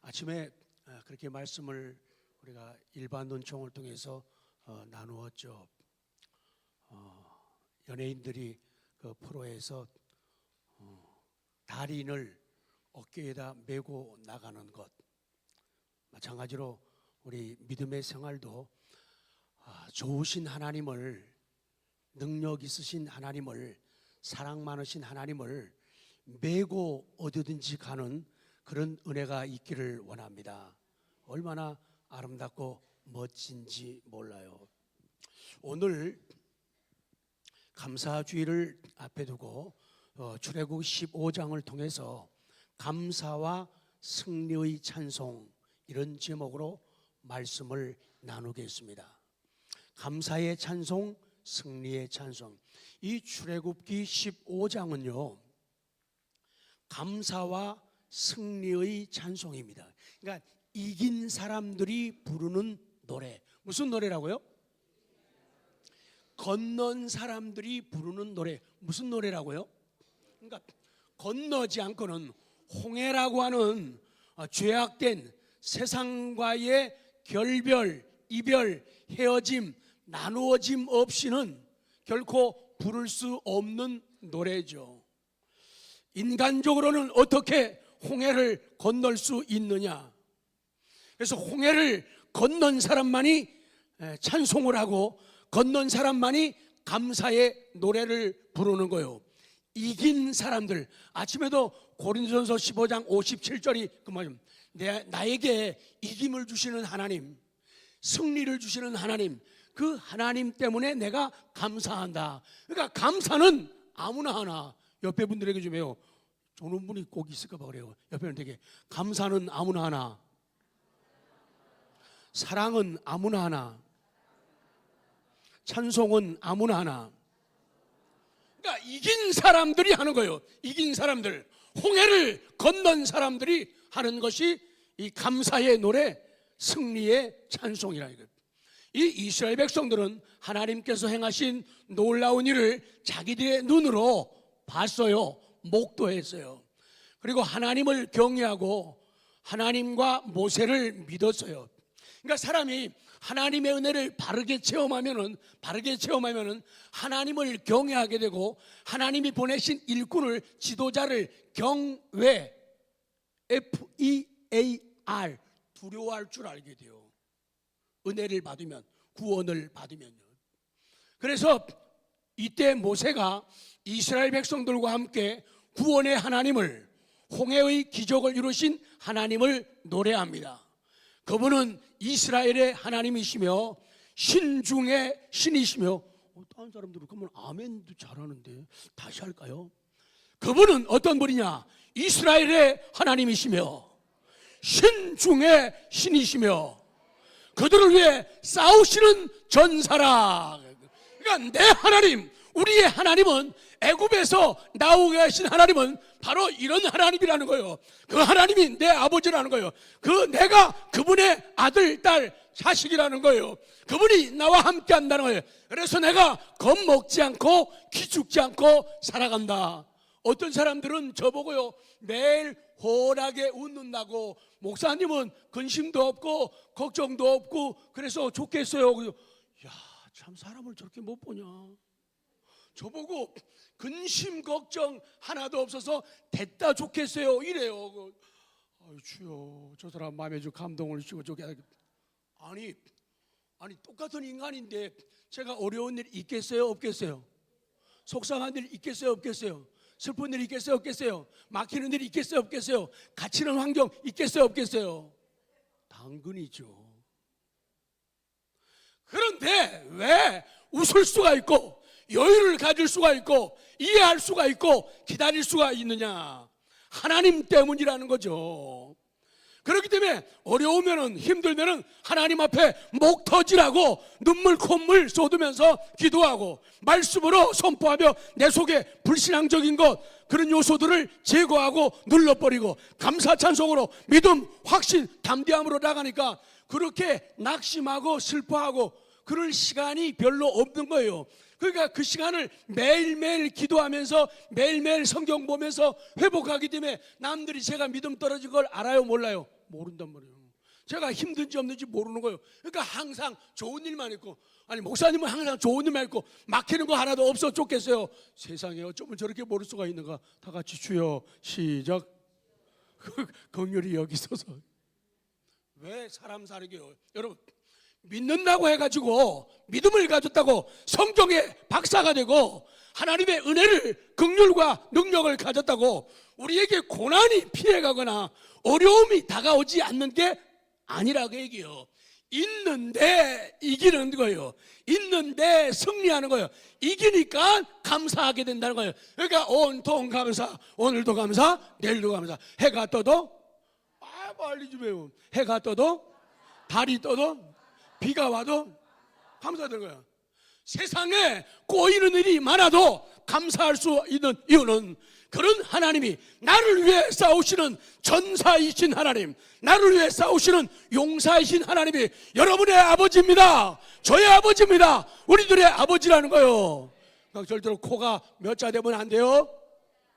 아침에 그렇게 말씀을 우리가 일반 논총을 통해서 나누었죠. 연예인들이 그 프로에서 달인을 어깨에다 메고 나가는 것, 마찬가지로 우리 믿음의 생활도 좋으신 하나님을, 능력 있으신 하나님을, 사랑 많으신 하나님을 메고 어디든지 가는 그런 은혜가 있기를 원합니다. 얼마나 아름답고 멋진지 몰라요. 오늘 감사주의를 앞에 두고 출애굽 15장을 통해서 감사와 승리의 찬송, 이런 제목으로 말씀을 나누겠습니다. 감사의 찬송, 승리의 찬송. 이 출애굽기 15장은요 감사와 승리의 찬송입니다. 그러니까 이긴 사람들이 부르는 노래. 무슨 노래라고요? 건넌 사람들이 부르는 노래. 무슨 노래라고요? 그러니까 건너지 않고는 홍해라고 하는 죄악된 세상과의 결별, 이별, 헤어짐, 나누어짐 없이는 결코 부를 수 없는 노래죠. 인간적으로는 어떻게 홍해를 건널 수 있느냐? 그래서 홍해를 건넌 사람만이 찬송을 하고 건넌 사람만이 감사의 노래를 부르는 거예요. 이긴 사람들, 아침에도 고린도전서 15장 57절이 그 말입니다. 나에게 이김을 주시는 하나님, 승리를 주시는 하나님, 그 하나님 때문에 내가 감사한다. 그러니까 감사는 아무나 하나. 옆에 분들에게 좀 해요. 조는 분이 꼭 있을까 봐 그래요. 옆에는 되게 감사는 아무나 하나, 사랑은 아무나 하나, 찬송은 아무나 하나. 그러니까 이긴 사람들이 하는 거예요. 이긴 사람들, 홍해를 건넌 사람들이 하는 것이 이 감사의 노래, 승리의 찬송이라 이거예요. 이 이스라엘 백성들은 하나님께서 행하신 놀라운 일을 자기들의 눈으로 봤어요. 목도했어요. 그리고 하나님을 경외하고 하나님과 모세를 믿었어요. 그러니까 사람이 하나님의 은혜를 바르게 체험하면은 하나님을 경외하게 되고 하나님이 보내신 일꾼을, 지도자를 경외, FEAR, 두려워할 줄 알게 돼요. 은혜를 받으면, 구원을 받으면요. 그래서 이때 모세가 이스라엘 백성들과 함께 구원의 하나님을, 홍해의 기적을 이루신 하나님을 노래합니다. 그분은 이스라엘의 하나님이시며 신 중에 신이시며, 다른 사람들은 그러면 아멘도 잘하는데 다시 할까요? 그분은 어떤 분이냐? 이스라엘의 하나님이시며 신 중에 신이시며 그들을 위해 싸우시는 전사라. 그러니까 내 하나님, 우리의 하나님은, 애굽에서 나오게 하신 하나님은 바로 이런 하나님이라는 거예요. 그 하나님이 내 아버지라는 거예요. 내가 그분의 아들, 딸, 자식이라는 거예요. 그분이 나와 함께 한다는 거예요. 그래서 내가 겁먹지 않고 기죽지 않고 살아간다. 어떤 사람들은 저보고요 매일 훤하게 웃는다고, 목사님은 근심도 없고 걱정도 없고 그래서 좋겠어요. 야, 참 사람을 저렇게 못 보냐. 저보고 근심 걱정 하나도 없어서 됐다 좋겠어요 이래요. 아유 주여, 저 사람 마음에 좀 감동을 주시고 저게 아니 똑같은 인간인데 제가 어려운 일 있겠어요 없겠어요? 속상한 일 있겠어요 없겠어요? 슬픈 일 있겠어요 없겠어요? 막히는 일 있겠어요 없겠어요? 갇히는 환경 있겠어요 없겠어요? 당근이죠. 그런데 왜 웃을 수가 있고 여유를 가질 수가 있고 이해할 수가 있고 기다릴 수가 있느냐? 하나님 때문이라는 거죠. 그렇기 때문에 어려우면은, 힘들면은 하나님 앞에 목 터지라고 눈물 콧물 쏟으면서 기도하고 말씀으로 선포하며 내 속에 불신앙적인 것, 그런 요소들을 제거하고 눌러버리고 감사 찬송으로 믿음, 확신, 담대함으로 나가니까 그렇게 낙심하고 슬퍼하고 그럴 시간이 별로 없는 거예요. 그러니까 그 시간을 매일매일 기도하면서 매일매일 성경 보면서 회복하기 때문에 남들이 제가 믿음 떨어진 걸 알아요 몰라요? 모른단 말이에요. 제가 힘든지 없는지 모르는 거예요. 그러니까 항상 좋은 일만 있고, 아니 목사님은 항상 좋은 일만 있고 막히는 거 하나도 없어 쫓겠어요. 세상에 어쩌면 저렇게 모를 수가 있는가. 다 같이 주여 시작. 긍휼히 여기소서. 왜 사람 살게요? 여러분, 믿는다고 해가지고 믿음을 가졌다고 성경의 박사가 되고 하나님의 은혜를, 긍휼과 능력을 가졌다고 우리에게 고난이 피해가거나 어려움이 다가오지 않는 게 아니라고 얘기해요. 있는데 이기는 거예요. 있는데 승리하는 거예요. 이기니까 감사하게 된다는 거예요. 그러니까 온통 감사, 오늘도 감사, 내일도 감사. 해가 떠도 빨리 좀 해요. 해가 떠도, 달이 떠도, 비가 와도 감사되는 거예요. 세상에 꼬이는 일이 많아도 감사할 수 있는 이유는 그런 하나님이 나를 위해 싸우시는 전사이신 하나님, 나를 위해 싸우시는 용사이신 하나님이 여러분의 아버지입니다. 저의 아버지입니다. 우리들의 아버지라는 거예요. 그러니까 절대로 코가 몇 자 되면 안 돼요.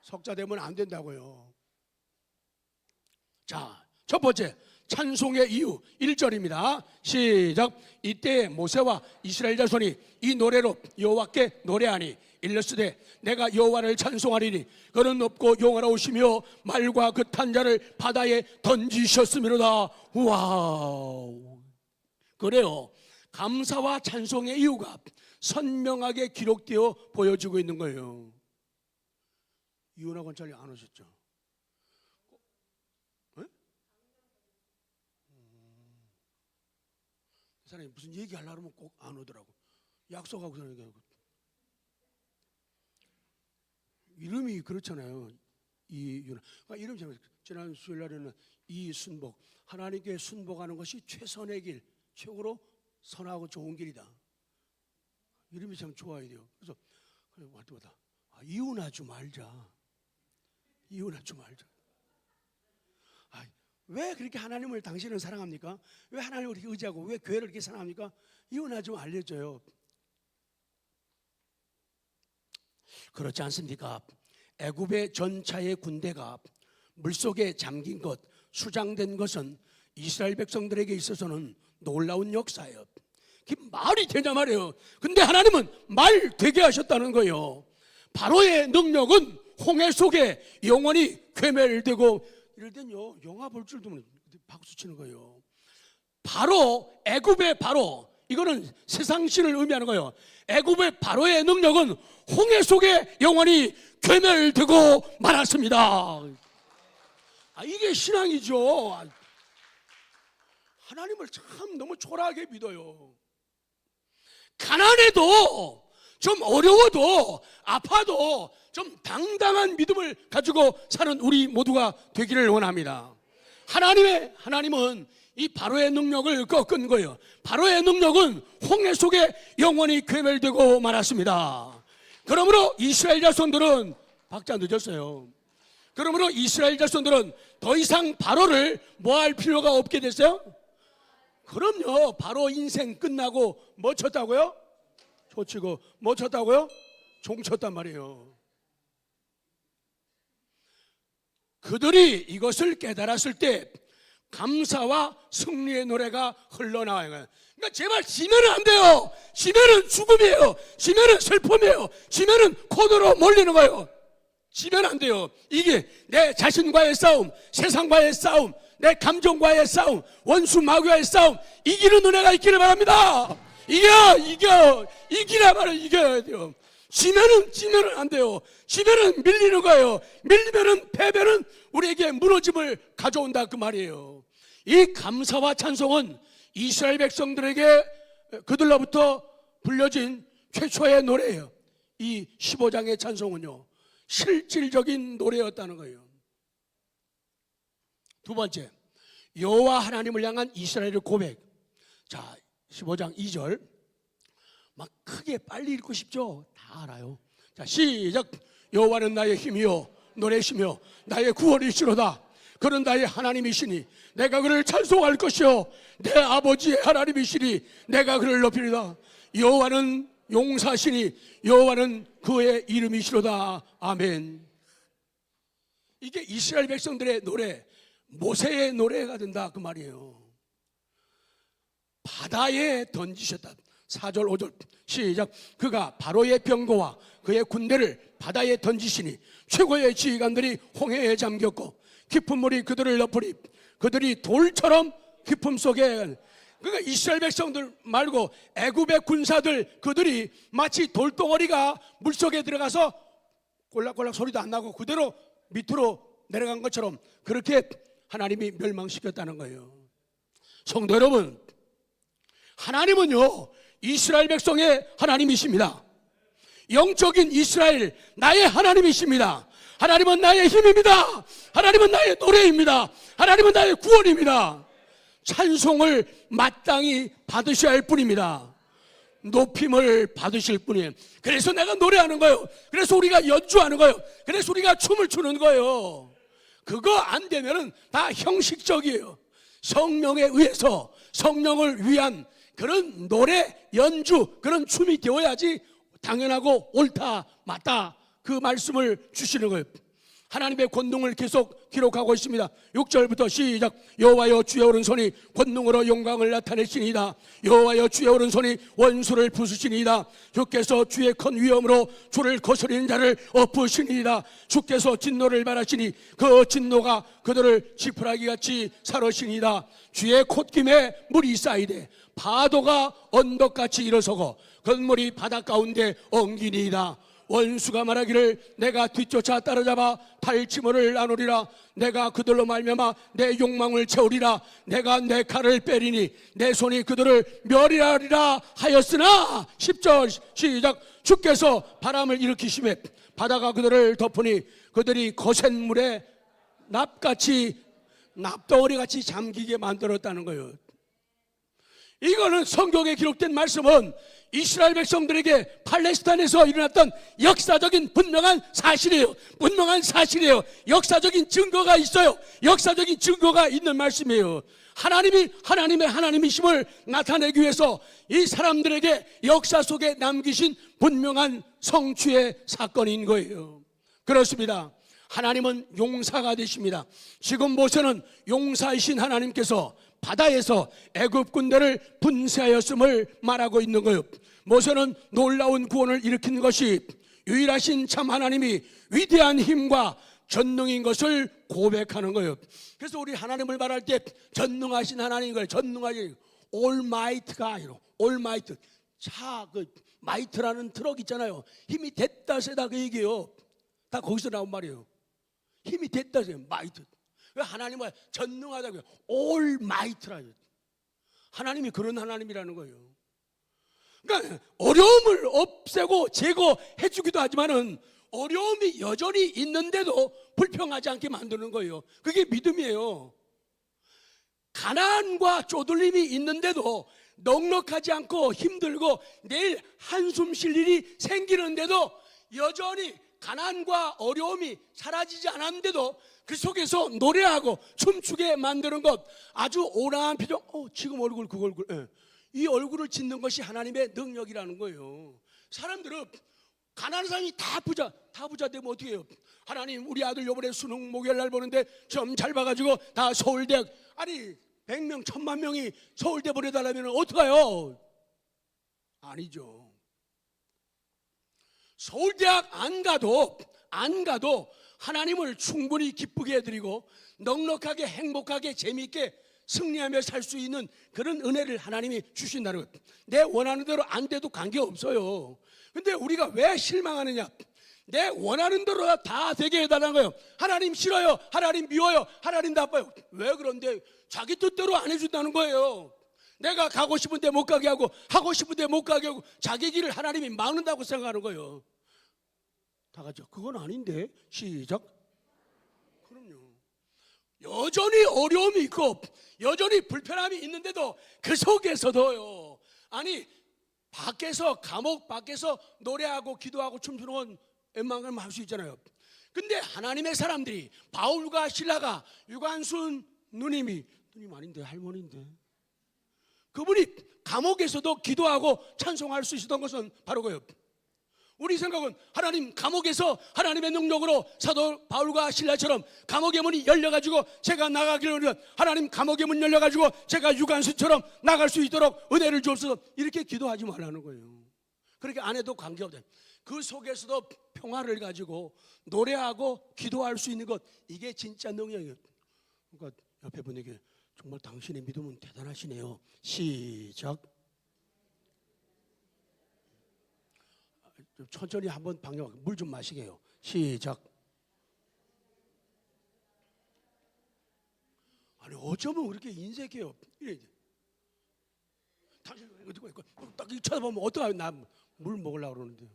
석자 되면 안 된다고요. 자, 첫 번째 찬송의 이유 1절입니다. 시작. 이때 모세와 이스라엘 자손이 이 노래로 여호와께 노래하니 일렀으되 내가 여호와를 찬송하리니 그는 높고 영화로우시며 말과 그 탄 자를 바다에 던지셨음이로다. 와우. 그래요. 감사와 찬송의 이유가 선명하게 기록되어 보여지고 있는 거예요. 이혼하 권찰이 안 오셨죠? 그 사람이 무슨 얘기하려고 하면 꼭 안 오더라고. 약속하고 그러는 얘기하고. 이름이 그렇잖아요. 이윤아. 이름 참 지난 수요일 날에는 이순복. 하나님께 순복하는 것이 최선의 길, 최고로 선하고 좋은 길이다. 이름이 참 좋아야 돼요. 그래서 할 때마다 이혼하지 말자. 이혼하지 말자. 왜 그렇게 하나님을 당신은 사랑합니까? 왜 하나님을 그렇게 의지하고 왜 교회를 그렇게 사랑합니까? 이혼하지 좀 알려줘요. 그렇지 않습니까? 애굽의 전차의 군대가 물속에 잠긴 것, 수장된 것은 이스라엘 백성들에게 있어서는 놀라운 역사예요. 그게 말이 되냐 말이에요. 근데 하나님은 말 되게 하셨다는 거예요. 바로의 능력은 홍해 속에 영원히 괴멸되고, 이럴 땐요 영화 볼 줄도 모르고 박수 치는 거예요. 바로, 애굽의 바로, 이거는 세상신을 의미하는 거예요. 애굽의 바로의 능력은 홍해 속에 영원히 괴멸되고 말았습니다. 이게 신앙이죠. 하나님을 참 너무 초라하게 믿어요. 가난해도, 좀 어려워도, 아파도 좀 당당한 믿음을 가지고 사는 우리 모두가 되기를 원합니다. 하나님은 이 바로의 능력을 꺾은 거예요. 바로의 능력은 홍해 속에 영원히 괴멸되고 말았습니다. 그러므로 이스라엘 자손들은, 박자 늦었어요. 그러므로 이스라엘 자손들은 더 이상 바로를 뭐할 필요가 없게 됐어요? 그럼요. 바로 인생 끝나고 뭐 쳤다고요? 초치고 뭐 쳤다고요? 종 쳤단 말이에요. 그들이 이것을 깨달았을 때 감사와 승리의 노래가 흘러나와요. 그러니까 제발 지면은 안 돼요. 지면은 죽음이에요. 지면은 슬픔이에요. 지면은 코너로 몰리는 거예요. 지면 안 돼요. 이게 내 자신과의 싸움, 세상과의 싸움, 내 감정과의 싸움, 원수 마귀와의 싸움, 이기는 은혜가 있기를 바랍니다. 이기라 말을 이겨야 돼요. 지면은 안 돼요. 지면은 밀리는 거예요. 밀리면은 패배는 우리에게 무너짐을 가져온다 그 말이에요. 이 감사와 찬송은 이스라엘 백성들에게 그들로부터 불려진 최초의 노래예요. 이 15장의 찬송은요, 실질적인 노래였다는 거예요. 두 번째, 여호와 하나님을 향한 이스라엘의 고백. 자, 15장 2절. 막 크게 빨리 읽고 싶죠? 다 알아요. 자, 시작. 여호와는 나의 힘이요 노래시며 나의 구원이시로다. 그는 나의 하나님이시니 내가 그를 찬송할 것이요 내 아버지의 하나님이시니 내가 그를 높이리다. 여호와는 용사시니 여호와는 그의 이름이시로다. 아멘. 이게 이스라엘 백성들의 노래. 모세의 노래가 된다 그 말이에요. 바다에 던지셨다. 4절 5절 시작. 그가 바로의 병거와 그의 군대를 바다에 던지시니 최고의 지휘관들이 홍해에 잠겼고 깊은 물이 그들을 덮으리. 그들이 돌처럼 깊음 속에, 그러니까 이스라엘 백성들 말고 애굽의 군사들, 그들이 마치 돌덩어리가 물속에 들어가서 꼴락꼴락 소리도 안 나고 그대로 밑으로 내려간 것처럼 그렇게 하나님이 멸망시켰다는 거예요. 성도 여러분, 하나님은요 이스라엘 백성의 하나님이십니다. 영적인 이스라엘, 나의 하나님이십니다. 하나님은 나의 힘입니다. 하나님은 나의 노래입니다. 하나님은 나의 구원입니다. 찬송을 마땅히 받으셔야 할 뿐입니다. 높임을 받으실 뿐이에요. 그래서 내가 노래하는 거예요. 그래서 우리가 연주하는 거예요. 그래서 우리가 춤을 추는 거예요. 그거 안 되면은 다 형식적이에요. 성령에 의해서 성령을 위한 그런 노래, 연주, 그런 춤이 되어야지 당연하고 옳다, 맞다, 그 말씀을 주시는 거예요. 하나님의 권능을 계속 기록하고 있습니다. 6절부터 시작. 여호와여 주의 오른손이 권능으로 영광을 나타내시니이다. 여호와여 주의 오른손이 원수를 부수시니이다. 주께서 주의 큰 위엄으로 주를 거스리는 자를 엎으시니이다. 주께서 진노를 말하시니 그 진노가 그들을 지푸라기같이 사르시니이다. 주의 콧김에 물이 쌓이되 파도가 언덕같이 일어서고 건물이 바닷 가운데 엉기니이다. 원수가 말하기를 내가 뒤쫓아 따라잡아 탈취물을 나누리라. 내가 그들로 말미암아 내 욕망을 채우리라. 내가 내 칼을 빼리니 내 손이 그들을 멸하리라 하였으나 10절 시작. 주께서 바람을 일으키시매 바다가 그들을 덮으니 그들이 거센 물에 납덩어리같이 잠기게 만들었다는 거예요. 이거는 성경에 기록된 말씀은 이스라엘 백성들에게 팔레스타인에서 일어났던 역사적인 분명한 사실이에요. 분명한 사실이에요. 역사적인 증거가 있어요. 역사적인 증거가 있는 말씀이에요. 하나님이 하나님의 하나님이심을 나타내기 위해서 이 사람들에게 역사 속에 남기신 분명한 성취의 사건인 거예요. 그렇습니다. 하나님은 용사가 되십니다. 지금 모세는 용사이신 하나님께서 바다에서 애굽 군대를 분쇄하였음을 말하고 있는 거예요. 모세는 놀라운 구원을 일으킨 것이 유일하신 참 하나님이 위대한 힘과 전능인 것을 고백하는 거예요. 그래서 우리 하나님을 말할 때 전능하신 하나님인 거예요. 전능하신 올마이트가 아니라 올마이트. 차, 그 마이트라는 트럭 있잖아요. 힘이 됐다 세다 그 얘기예요. 다 거기서 나온 말이에요. 힘이 됐다 세다 마이트. 하나님은 전능하다고요. 올마이트라요. 하나님이 그런 하나님이라는 거예요. 그러니까 어려움을 없애고 제거해 주기도 하지만은 어려움이 여전히 있는데도 불평하지 않게 만드는 거예요. 그게 믿음이에요. 가난과 쪼들림이 있는데도 넉넉하지 않고 힘들고 내일 한숨 쉴 일이 생기는데도 여전히 가난과 어려움이 사라지지 않았는데도 그 속에서 노래하고 춤추게 만드는 것, 아주 온화한 표정. 지금 얼굴 그 얼굴, 이 얼굴을 짓는 것이 하나님의 능력이라는 거예요. 사람들은 가난한 사람이 다 부자 되면 어떻게 해요? 하나님, 우리 아들 요번에 수능 목요일 날 보는데 점 잘 봐가지고 다 서울대학, 아니 100명 1000만 명이 서울대 보내달라면 어떡해요? 아니죠. 서울대학 안 가도 하나님을 충분히 기쁘게 해드리고 넉넉하게 행복하게 재미있게 승리하며 살 수 있는 그런 은혜를 하나님이 주신다는 것. 내 원하는 대로 안 돼도 관계없어요. 근데 우리가 왜 실망하느냐? 내 원하는 대로 다 되게 해달라는 거예요. 하나님 싫어요, 하나님 미워요, 하나님 나빠요. 왜 그런데? 자기 뜻대로 안 해준다는 거예요. 내가 가고 싶은데 못 가게 하고 하고 싶은데 못 가게 하고 자기 길을 하나님이 막는다고 생각하는 거예요. 다 같이 그건 아닌데. 시작. 그럼요. 여전히 어려움이 있고 여전히 불편함이 있는데도 그 속에서도요, 아니 밖에서, 감옥 밖에서 노래하고 기도하고 춤추는 건 웬만하면 할 수 있잖아요. 근데 하나님의 사람들이, 바울과 실라가, 유관순 누님 아닌데 할머니인데, 그분이 감옥에서도 기도하고 찬송할 수 있었던 것은 바로 그예요. 우리 생각은 하나님 감옥에서 하나님의 능력으로 사도 바울과 신라처럼 감옥의 문이 열려가지고 제가 나가기를, 하나님 감옥의 문 열려가지고 제가 유관순처럼 나갈 수 있도록 은혜를 주옵소서, 이렇게 기도하지 말라는 거예요. 그렇게 안 해도 관계없다. 그 속에서도 평화를 가지고 노래하고 기도할 수 있는 것, 이게 진짜 능력이에요. 그러니까 옆에 분에게 정말 당신의 믿음은 대단하시네요. 시작. 천천히 한번 방향, 물 좀 마시게요. 시작. 아니 어쩌면 그렇게 인색해요. 이래. 당신 어디가 있고 딱 쳐다보면 어떡하요? 나 물 먹으려고 그러는데요.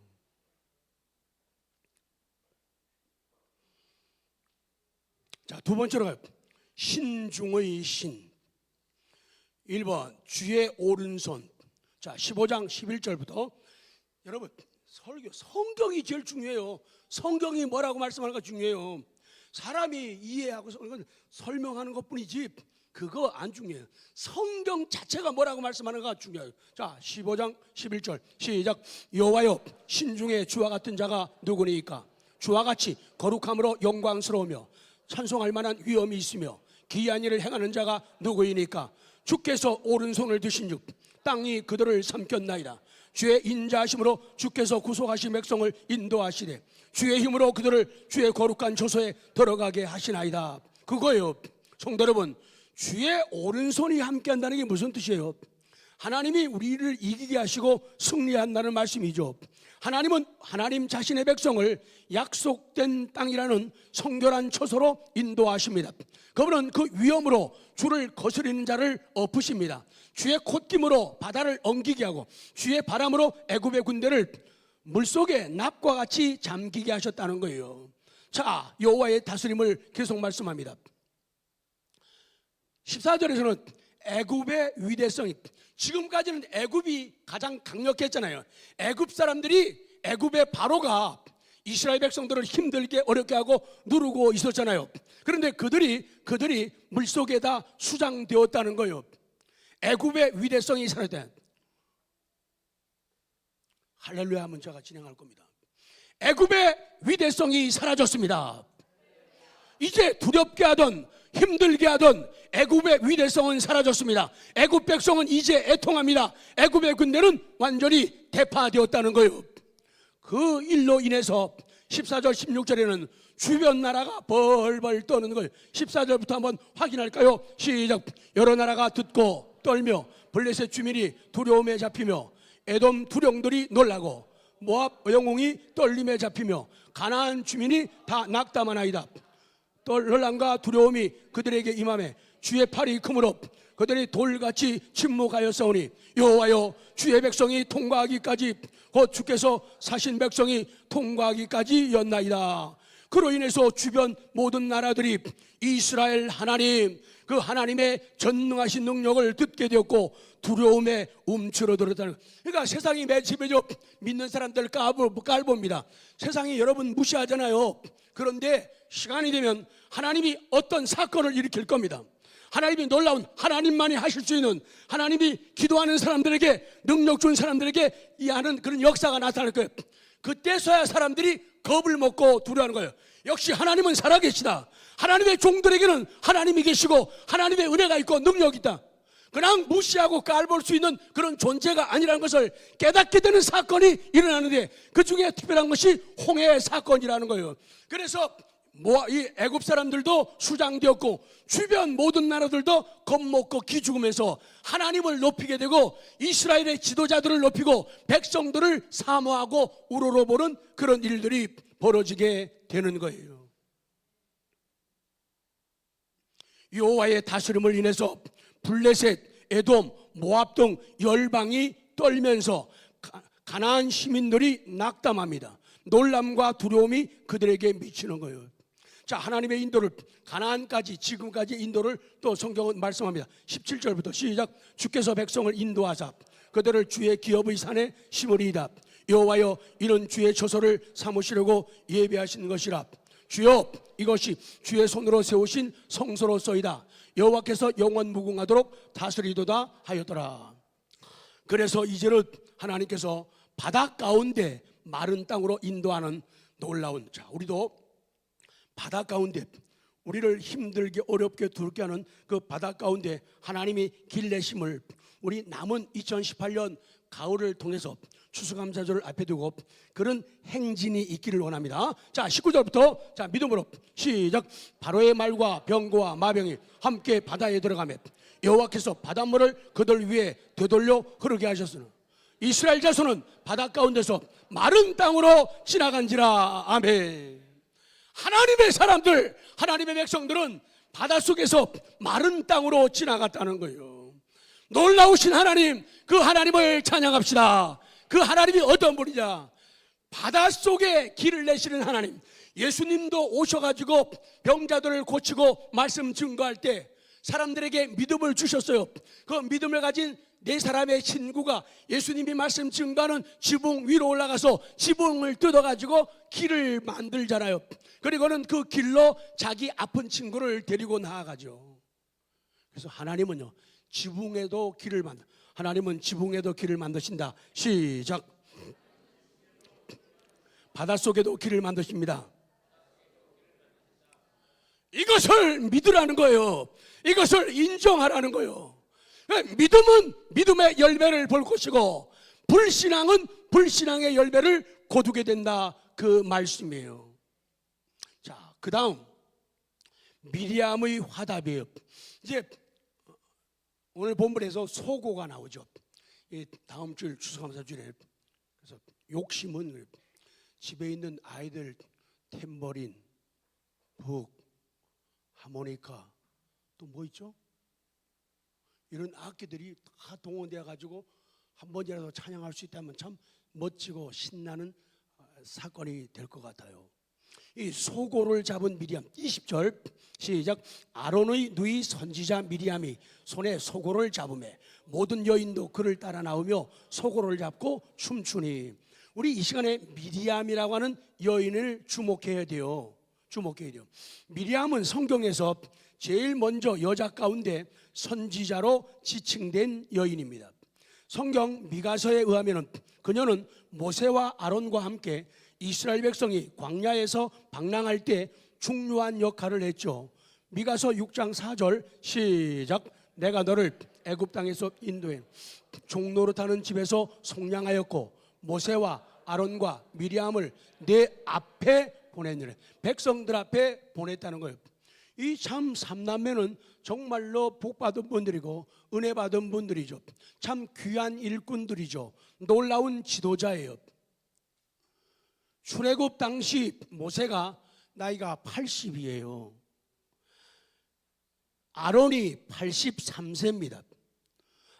자, 두 번째로 가요. 신중의 신. 1번 주의 오른손. 자, 15장 11절부터 여러분, 설교, 성경이 제일 중요해요. 성경이 뭐라고 말씀하는가 중요해요. 사람이 이해하고 설명하는 것뿐이지 그거 안 중요해요. 성경 자체가 뭐라고 말씀하는가 중요해요. 자, 15장 11절 시작. 여호와여, 신중에 주와 같은 자가 누구니까? 주와 같이 거룩함으로 영광스러우며 찬송할 만한 위엄이 있으며 기이한 일을 행하는 자가 누구이니까? 주께서 오른손을 드신즉 땅이 그들을 삼켰나이다. 주의 인자하심으로 주께서 구속하신 백성을 인도하시되 주의 힘으로 그들을 주의 거룩한 처소에 들어가게 하시나이다. 그거예요. 성도 여러분, 주의 오른손이 함께한다는 게 무슨 뜻이에요? 하나님이 우리를 이기게 하시고 승리한다는 말씀이죠. 하나님은 하나님 자신의 백성을 약속된 땅이라는 성결한 처소로 인도하십니다. 그분은 그 위엄으로 주를 거스리는 자를 엎으십니다. 주의 콧김으로 바다를 엉키게 하고 주의 바람으로 애굽의 군대를 물속에 납과 같이 잠기게 하셨다는 거예요. 자, 여호와의 다스림을 계속 말씀합니다. 14절에서는 애굽의 위대성이, 지금까지는 애굽이 가장 강력했잖아요. 애굽 사람들이, 애굽의 바로가 이스라엘 백성들을 힘들게 어렵게 하고 누르고 있었잖아요. 그런데 그들이 물속에다 수장되었다는 거예요. 애굽의 위대성이 사라졌다. 할렐루야 하면 제가 진행할 겁니다. 애굽의 위대성이 사라졌습니다. 이제 두렵게 하던 힘들게 하던 애굽의 위대성은 사라졌습니다. 애굽 백성은 이제 애통합니다. 애굽의 군대는 완전히 대파되었다는 거예요. 그 일로 인해서 14절 16절에는 주변 나라가 벌벌 떠는 거예요. 14절부터 한번 확인할까요? 시작. 여러 나라가 듣고 떨며 블레셋 주민이 두려움에 잡히며 에돔 두령들이 놀라고 모압 영웅이 떨림에 잡히며 가나안 주민이 다 낙담하나이다. 놀람과 두려움이 그들에게 임하매 주의 팔이 크므로 그들이 돌같이 침묵하였사오니 여호와여, 주의 백성이 통과하기까지, 곧 주께서 사신 백성이 통과하기까지였나이다. 그로 인해서 주변 모든 나라들이 이스라엘 하나님, 그 하나님의 전능하신 능력을 듣게 되었고 두려움에 움츠러들었다는 거예요. 그러니까 세상이 매치매죠. 믿는 사람들 깔봅니다. 세상이 여러분 무시하잖아요. 그런데 시간이 되면 하나님이 어떤 사건을 일으킬 겁니다. 하나님이 놀라운, 하나님만이 하실 수 있는, 하나님이 기도하는 사람들에게, 능력 준 사람들에게 이 하는 그런 역사가 나타날 거예요. 그때서야 사람들이 겁을 먹고 두려워하는 거예요. 역시 하나님은 살아계시다. 하나님의 종들에게는 하나님이 계시고 하나님의 은혜가 있고 능력이 있다. 그냥 무시하고 깔볼 수 있는 그런 존재가 아니라는 것을 깨닫게 되는 사건이 일어나는데, 그 중에 특별한 것이 홍해 사건이라는 거예요. 그래서 이 애굽 사람들도 수장되었고 주변 모든 나라들도 겁먹고 기죽으면서 하나님을 높이게 되고 이스라엘의 지도자들을 높이고 백성들을 사모하고 우러러보는 그런 일들이 벌어지게 되는 거예요. 여호와의 다스림을 인해서 블레셋, 에돔, 모압 등 열방이 떨면서 가나안 시민들이 낙담합니다. 놀람과 두려움이 그들에게 미치는 거예요. 자, 하나님의 인도를, 가나안까지 지금까지 인도를 또 성경은 말씀합니다. 17절부터 시작. 주께서 백성을 인도하사 그들을 주의 기업의 산에 심으리이다. 여호와여, 이는 주의 처소를 삼으시려고 예비하신 것이라. 주여, 이것이 주의 손으로 세우신 성소로서이다. 여호와께서 영원 무궁하도록 다스리도다 하였더라. 그래서 이제는 하나님께서 바다 가운데 마른 땅으로 인도하는 놀라운, 자, 우리도 바다 가운데 우리를 힘들게 어렵게 두렵게 하는 그 바다 가운데 하나님이 길 내심을 우리 남은 2018년 가을을 통해서 추수감사절을 앞에 두고 그런 행진이 있기를 원합니다. 자, 19절부터 자, 믿음으로 시작. 바로의 말과 병거와 마병이 함께 바다에 들어가며 여호와께서 바닷물을 그들 위에 되돌려 흐르게 하셨으나 이스라엘 자손은 바다 가운데서 마른 땅으로 지나간지라. 아멘. 하나님의 사람들, 하나님의 백성들은 바닷속에서 마른 땅으로 지나갔다는 거예요. 놀라우신 하나님, 그 하나님을 찬양합시다. 그 하나님이 어떤 분이냐? 바닷속에 길을 내시는 하나님. 예수님도 오셔가지고 병자들을 고치고 말씀 증거할 때 사람들에게 믿음을 주셨어요. 그 믿음을 가진 네 사람의 친구가 예수님이 말씀 증거하는 지붕 위로 올라가서 지붕을 뜯어가지고 길을 만들잖아요. 그리고는 그 길로 자기 아픈 친구를 데리고 나아가죠. 그래서 하나님은요, 지붕에도 길을 만들, 하나님은 지붕에도 길을 만드신다. 시작. 바닷속에도 길을 만드십니다. 이것을 믿으라는 거예요. 이것을 인정하라는 거예요. 믿음은 믿음의 열매를 볼 것이고 불신앙은 불신앙의 열매를 거두게 된다, 그 말씀이에요. 자, 그 다음 미리암의 화답이에요. 이제 오늘 본문에서 소고가 나오죠. 다음 주 추수감사주일에. 그래서 욕심은 집에 있는 아이들 탬버린, 북, 하모니카, 또 뭐 있죠? 이런 악기들이 다 동원되어 가지고 한 번이라도 찬양할 수 있다면 참 멋지고 신나는 사건이 될 것 같아요. 이 소고를 잡은 미리암, 20절 시작. 아론의 누이 선지자 미리암이 손에 소고를 잡으매 모든 여인도 그를 따라 나오며 소고를 잡고 춤추니. 우리 이 시간에 미리암이라고 하는 여인을 주목해야 돼요. 주목해야 돼요. 미리암은 성경에서 제일 먼저 여자 가운데 선지자로 지칭된 여인입니다. 성경 미가서에 의하면 그녀는 모세와 아론과 함께 이스라엘 백성이 광야에서 방랑할 때 중요한 역할을 했죠. 미가서 6장 4절 시작. 내가 너를 애굽 땅에서 인도해 종노릇하는 집에서 속량하였고 모세와 아론과 미리암을 내 앞에 보냈느라. 백성들 앞에 보냈다는 거예요. 이 참 삼남매는 정말로 복받은 분들이고 은혜 받은 분들이죠. 참 귀한 일꾼들이죠. 놀라운 지도자예요. 출애굽 당시 모세가 나이가 80이에요. 아론이 83세입니다.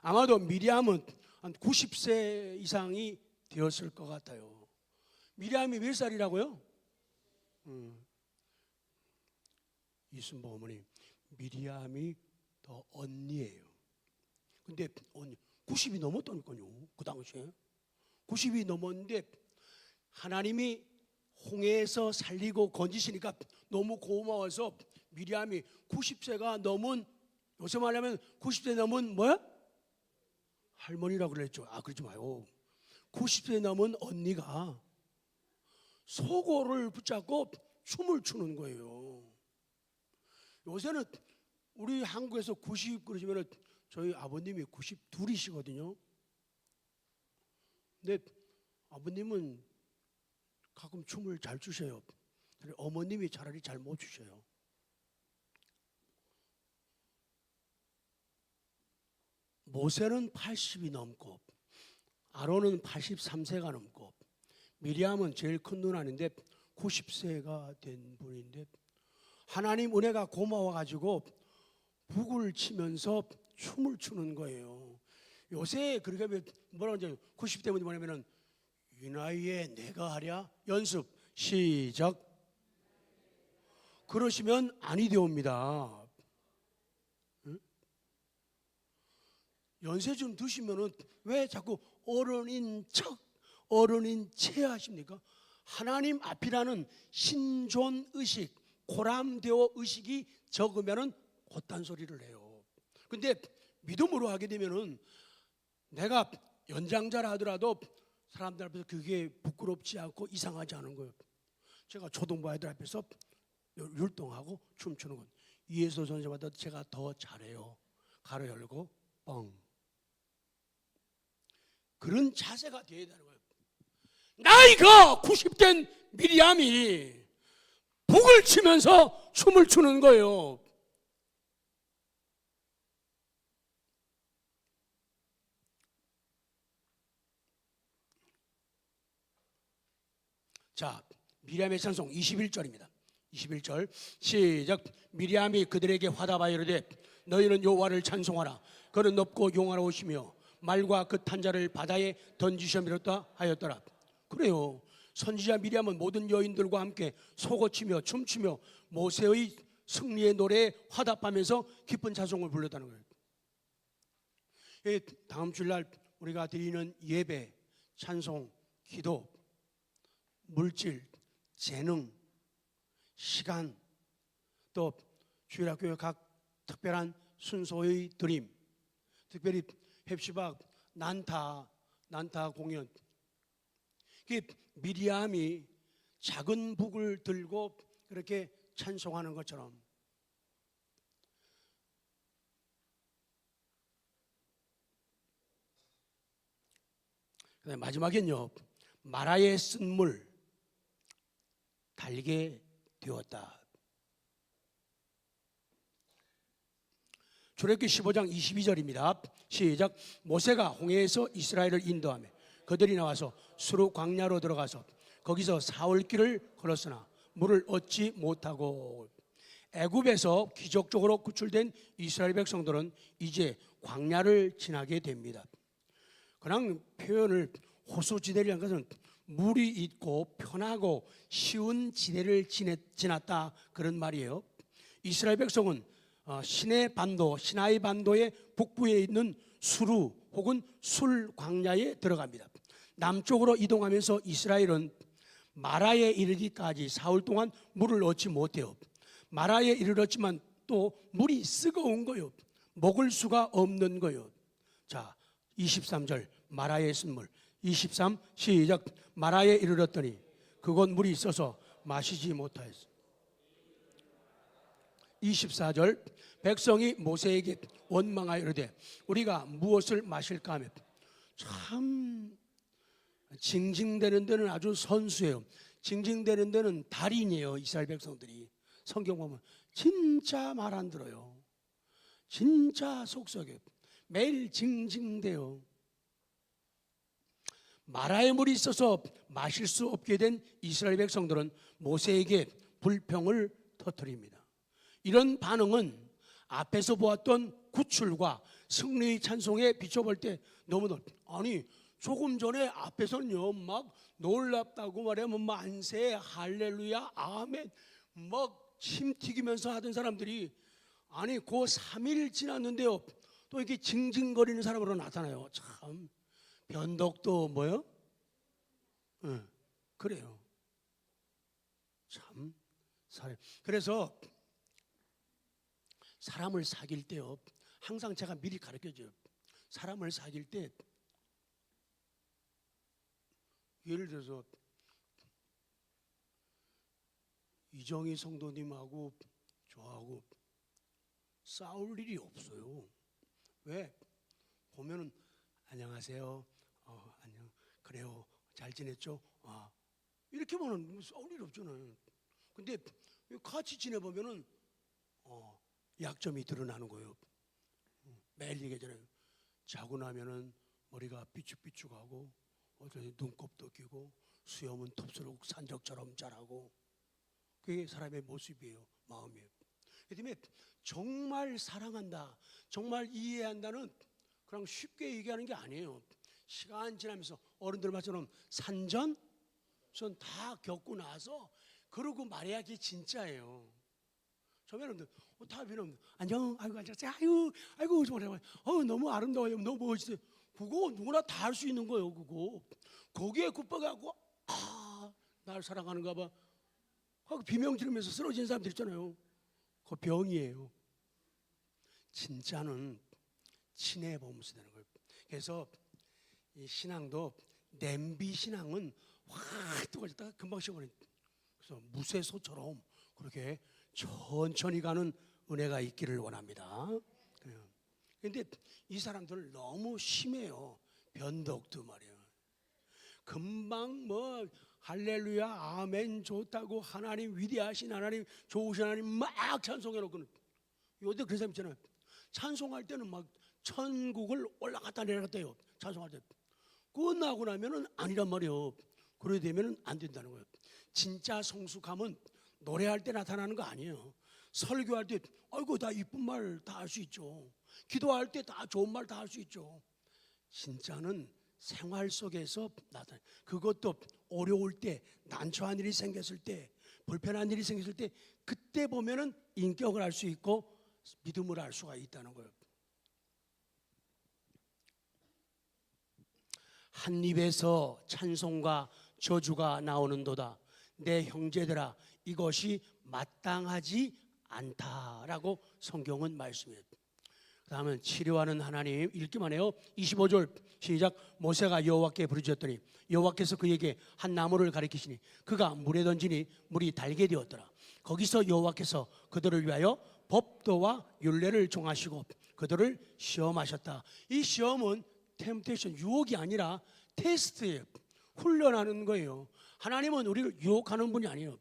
아마도 미리암은 한 90세 이상이 되었을 것 같아요. 미리암이 몇 살이라고요? 이순복 어머니, 미리암이 더 언니예요. 근데 90이 넘었다니까요. 그 당시에 90이 넘었는데 하나님이 홍해에서 살리고 건지시니까 너무 고마워서 미리암이 90세가 넘은, 요새 말하면 90세 넘은 뭐야? 할머니라고 그랬죠. 아, 그러지 마요. 90세 넘은 언니가 소고를 붙잡고 춤을 추는 거예요. 요새는 우리 한국에서 90 그러시면 저희 아버님이 92이시거든요. 근데 아버님은 가끔 춤을 잘 추셔요. 어머님이 차라리 잘 못 추셔요. 모세는 80이 넘고 아론은 83세가 넘고 미리암은 제일 큰 누나인데 90세가 된 분인데 하나님 은혜가 고마워가지고 북을 치면서 춤을 추는 거예요. 요새 그렇게 뭐라고 이제 90대면 뭐냐면은 이 나이에 내가 하랴 연습 시작. 그러시면 아니 되옵니다. 응? 연세 좀 드시면은 왜 자꾸 어른인 척, 어른인 체 하십니까? 하나님 앞이라는 신존 의식, 고람되어 의식이 적으면은 곧단 소리를 해요. 근데 믿음으로 하게 되면은 내가 연장자라 하더라도 사람들 앞에서 그게 부끄럽지 않고 이상하지 않은 거예요. 제가 초등부 아이들 앞에서 율동하고 춤추는 건 이해서 선생님보다 제가 더 잘해요. 가로 열고 뻥. 그런 자세가 되어야 되는 거예요. 나이가 90된 미리암이 북을 치면서 춤을 추는 거예요. 자, 미리암의 찬송 21절입니다. 21절 시작. 미리암이 그들에게 화답하여 이르되 너희는 여호와를 찬송하라. 그는 높고 용화로우시며 말과 그 탄자를 바다에 던지시미로다 하였더라. 그래요. 선지자 미리암은 모든 여인들과 함께 소고치며 춤추며 모세의 승리의 노래에 화답하면서 기쁜 찬송을 불렀다는 거예요. 다음 주일날 우리가 드리는 예배, 찬송, 기도, 물질, 재능, 시간, 또 주일학교의 각 특별한 순서의 드림, 특별히 헵시박 난타 공연, 미리암이 작은 북을 들고 그렇게 찬송하는 것처럼 마지막엔요, 마라의 쓴물 달게 되었다. 출애굽기 15장 22절입니다. 시작. 모세가 홍해에서 이스라엘을 인도하며 그들이 나와서 수르 광야로 들어가서 거기서 사흘길을 걸었으나 물을 얻지 못하고, 애굽에서 기적적으로 구출된 이스라엘 백성들은 이제 광야를 지나게 됩니다. 그냥 표현을 호수지대를 한 것은 물이 있고 편하고 쉬운 지대를 지났다 그런 말이에요. 이스라엘 백성은 시나이 반도의 북부에 있는 수루 혹은 술 광야에 들어갑니다. 남쪽으로 이동하면서 이스라엘은 마라에 이르기까지 사흘 동안 물을 얻지 못해요. 마라에 이르렀지만 또 물이 쓰거운 거예요. 먹을 수가 없는 거예요. 자, 23절 마라의 쓴물 23 시작. 마라에 이르렀더니 그곳 물이 있어서 마시지 못하였어. 24절 백성이 모세에게 원망하여 이르되 우리가 무엇을 마실까 하며, 참 징징대는 데는 아주 선수예요. 징징대는 데는 달인이에요. 이스라엘 백성들이 성경 보면 진짜 말 안 들어요. 진짜 속썩여요. 매일 징징대요. 마라의 물이 있어서 마실 수 없게 된 이스라엘 백성들은 모세에게 불평을 터뜨립니다. 이런 반응은 앞에서 보았던 구출과 승리의 찬송에 비춰볼 때 너무나, 아니 조금 전에 앞에서는요 막 놀랍다고 말하면 만세 할렐루야 아멘 막 침 튀기면서 하던 사람들이 아니 그 3일 지났는데요 또 이렇게 징징거리는 사람으로 나타나요. 참 변덕도 뭐요? 그래요. 참 그래서 사람을 사귈 때요 항상 제가 미리 가르쳐줘요. 사람을 사귈 때 예를 들어서 이정희 성도님하고 저하고 싸울 일이 없어요. 왜? 보면은 안녕하세요. 안녕. 그래요. 잘 지냈죠? 이렇게 보면 싸울 일 없잖아요. 근데 같이 지내보면은 약점이 드러나는 거예요. 매일 얘기하잖아요. 자고 나면은 머리가 삐죽삐죽하고 어떤 눈곱도 끼고 수염은 톱수록 산적처럼 자라고, 그게 사람의 모습이에요. 마음이에요. 그 때문에 정말 사랑한다, 정말 이해한다는 그냥 쉽게 얘기하는 게 아니에요. 시간 지나면서 어른들 말처럼 산전 다 겪고 나서 그러고 말해야 그게 진짜예요. 처음에는 다 비는 안녕, 아이고 앉았어요, 아이고 정말 너무 아름다워요, 너무 멋있어요. 그거 누구나 다 할 수 있는 거예요. 그거 거기에 굽어가고 날 사랑하는가 봐 하고 비명 지르면서 쓰러진 사람들 있잖아요. 그거 병이에요. 진짜는 친해 보면서 되는 거예요. 그래서 이 신앙도 냄비 신앙은 확 뜨거워졌다가 금방 식어버린. 그래서 무쇠소처럼 그렇게 천천히 가는 은혜가 있기를 원합니다. 그런데 이 사람들 너무 심해요. 변덕도 말이에요. 금방 뭐 할렐루야 아멘 좋다고 하나님 위대하신 하나님 좋으신 하나님 막 찬송해놓고는 요새 그런 사람 있잖아요. 찬송할 때는 막 천국을 올라갔다 내려갔다요. 찬송할 때 끝나고 나면은 아니란 말이에요. 그래 되면은 안 된다는 거예요. 진짜 성숙함은 노래할 때 나타나는 거 아니에요. 설교할 때 아이고 다 이쁜 말 다 할 수 있죠. 기도할 때 다 좋은 말 다 할 수 있죠. 진짜는 생활 속에서 나타나요. 그것도 어려울 때, 난처한 일이 생겼을 때, 불편한 일이 생겼을 때 그때 보면은 인격을 알 수 있고 믿음을 알 수가 있다는 거예요. 한 입에서 찬송과 저주가 나오는도다. 내 형제들아 이것이 마땅하지 않다라고 성경은 말씀해요. 그 다음은 치료하는 하나님 읽기만 해요. 25절 시작. 모세가 여호와께 부르짖었더니 여호와께서 그에게 한 나무를 가리키시니 그가 물에 던지니 물이 달게 되었더라. 거기서 여호와께서 그들을 위하여 법도와 율례를 정하시고 그들을 시험하셨다. 이 시험은 템테이션, 유혹이 아니라 테스트예요. 훈련하는 거예요. 하나님은 우리를 유혹하는 분이 아니에요.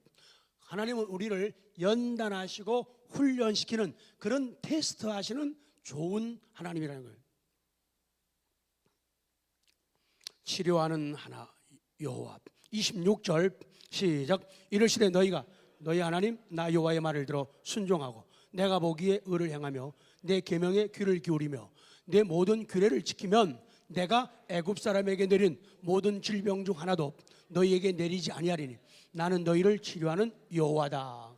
하나님은 우리를 연단하시고 훈련시키는 그런 테스트 하시는 좋은 하나님이라는 거예요. 치료하는 하나 여호와. 26절 시작. 이르시되 너희가 너희 하나님 나 여호와의 말을 들어 순종하고 내가 보기에 의를 행하며 내 계명에 귀를 기울이며 내 모든 규례를 지키면 내가 애굽 사람에게 내린 모든 질병 중 하나도 너희에게 내리지 아니하리니 나는 너희를 치료하는 여호와다.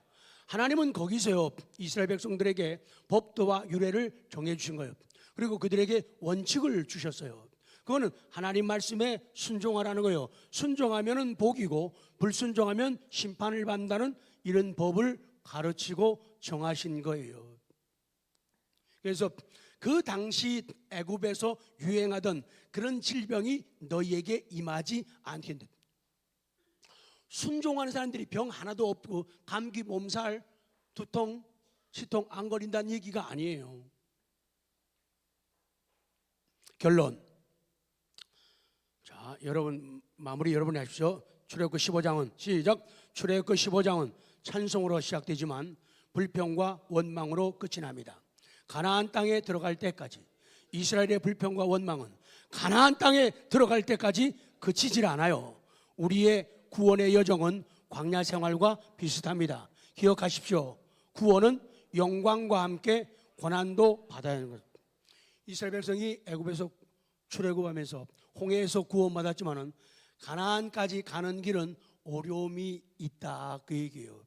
하나님은 거기서요 이스라엘 백성들에게 법도와 규례를 정해 주신 거예요. 그리고 그들에게 원칙을 주셨어요. 그거는 하나님 말씀에 순종하라는 거예요. 순종하면은 복이고 불순종하면 심판을 받는다는 이런 법을 가르치고 정하신 거예요. 그래서 그 당시 애굽에서 유행하던 그런 질병이 너희에게 임하지 않게 된다. 순종하는 사람들이 병 하나도 없고 감기, 몸살, 두통, 치통 안 걸린다는 얘기가 아니에요. 결론. 자, 여러분 마무리 여러분이 하십시오. 출애굽기 15장은 시작. 출애굽기 15장은 찬송으로 시작되지만 불평과 원망으로 끝이 납니다. 가나안 땅에 들어갈 때까지 이스라엘의 불평과 원망은 가나안 땅에 들어갈 때까지 그치질 않아요. 우리의 구원의 여정은 광야 생활과 비슷합니다. 기억하십시오. 구원은 영광과 함께 고난도 받아야 하는 것. 이스라엘 백성이 애굽에서 출애굽하면서 홍해에서 구원받았지만은 가나안까지 가는 길은 어려움이 있다 그 얘기예요.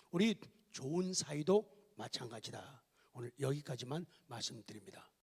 우리 좋은 사이도 마찬가지다. 오늘 여기까지만 말씀드립니다.